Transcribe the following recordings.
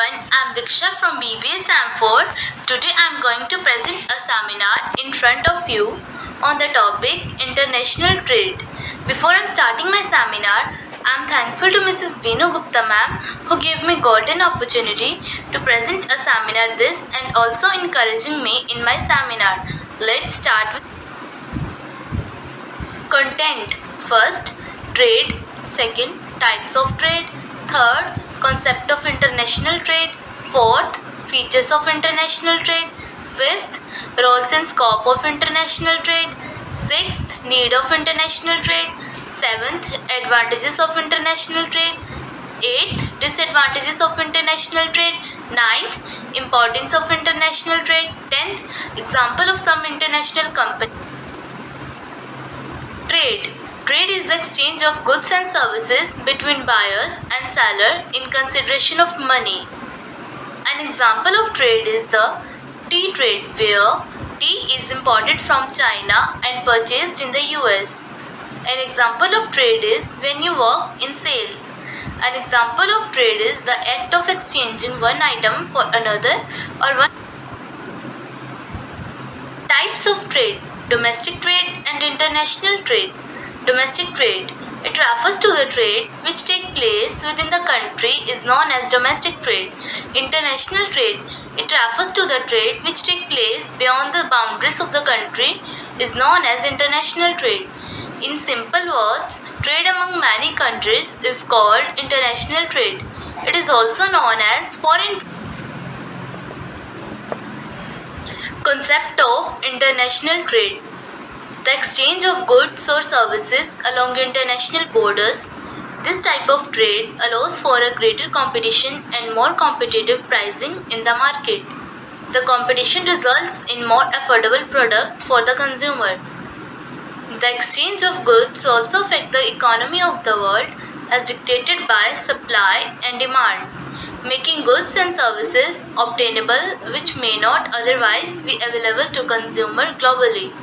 everyone, I'm Diksha from BBA Sam4. Today I'm going to present a seminar in front of you on the topic International Trade. Before I'm starting my seminar, I'm thankful to Mrs. Binu Gupta ma'am who gave me golden opportunity to present a seminar this and also encouraging me in my seminar. Let's start with content. First, trade. Second, types of trade. Third, concept of international trade. Fourth, features of international trade. Fifth, roles and scope of international trade. Sixth, need of international trade. Seventh, advantages of international trade. Eighth, disadvantages of international trade. Ninth, importance of international trade. 10th, example of some international company. Trade. Trade is the exchange of goods and services between buyers and seller in consideration of money. An example of trade is the tea trade, where tea is imported from China and purchased in the US. An example of trade is when you work in sales. An example of trade is the act of exchanging one item for another or one. Types of trade: domestic trade and international trade. Domestic trade. It refers to the trade which takes place within the country is known as domestic trade. International trade. It refers to the trade which takes place beyond the boundaries of the country is known as international trade. In simple words, trade among many countries is called international trade. It is also known as foreign trade. Concept of international trade. The exchange of goods or services along international borders. This type of trade allows for a greater competition and more competitive pricing in the market. The competition results in more affordable product for the consumer. The exchange of goods also affects the economy of the world as dictated by supply and demand, making goods and services obtainable which may not otherwise be available to consumer globally.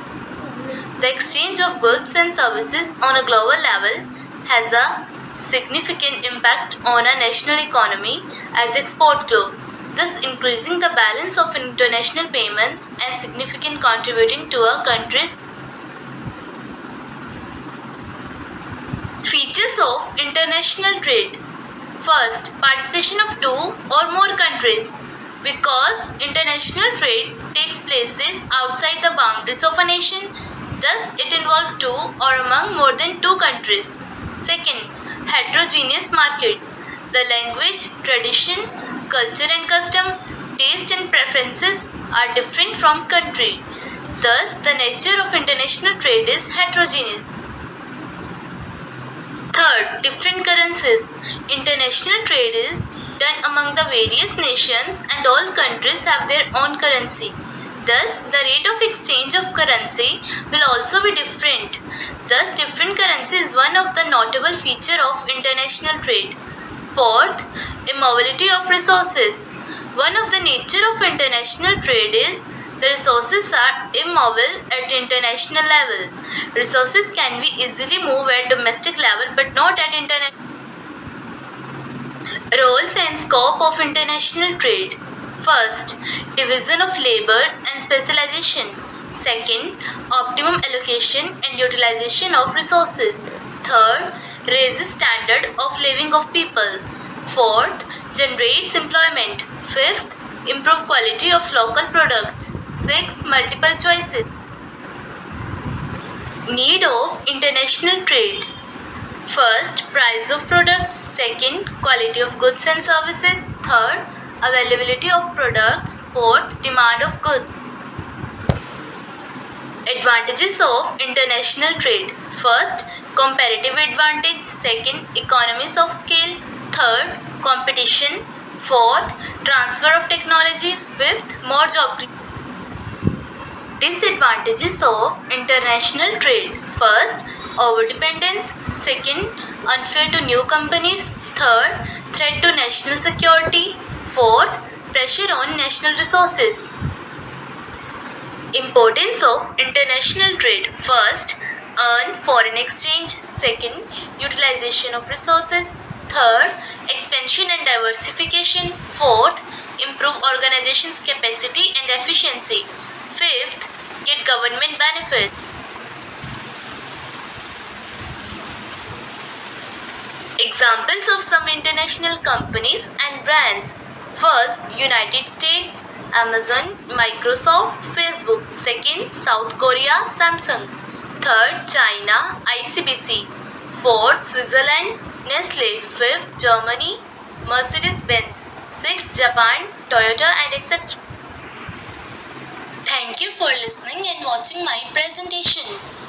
The exchange of goods and services on a global level has a significant impact on a national economy as export grow, thus increasing the balance of international payments and significantly contributing to a country's. Features of international trade. First, participation of two or more countries. Because international trade takes places outside the boundaries of a nation, thus it involves two or among more than two countries. Second, heterogeneous market. The language, tradition, culture and custom, taste and preferences are different from country. Thus, the nature of international trade is heterogeneous. Third, different currencies. International trade is done among the various nations and all countries have their own currency. Thus, the rate of exchange of currency will also be different. Thus, different currency is one of the notable features of international trade. Fourth, immobility of resources. One of the nature of international trade is the resources are immobile at international level. Resources can be easily moved at domestic level but not at international. Roles and scope of international trade. First, division of labor and specialization. Second, optimum allocation and utilization of resources. Third, raises standard of living of people. Fourth, generates employment. Fifth, improve quality of local products. Sixth, multiple choices. Need of international trade. First, price of products. Second, quality of goods and services. Third, availability of products. Fourth, demand of goods. Advantages of international trade. First, comparative advantage. Second, economies of scale. Third, competition. Fourth, transfer of technology. Fifth, more job creation. Disadvantages of international trade. First, overdependence. Second, unfair to new companies. Third, threat to national security. Fourth, pressure on national resources. Importance of international trade. First, earn foreign exchange. Second, utilization of resources. Third, expansion and diversification. diversification. Fourth, improve organization's capacity and efficiency. Fifth, get government benefits. Examples of some international companies and brands. First, United States, Amazon, Microsoft, Facebook. Second, South Korea, Samsung. Third, China, ICBC. Fourth, Switzerland, Nestle. Fifth, Germany, Mercedes-Benz. Sixth, Japan, Toyota, and etc. Thank you for listening and watching my presentation.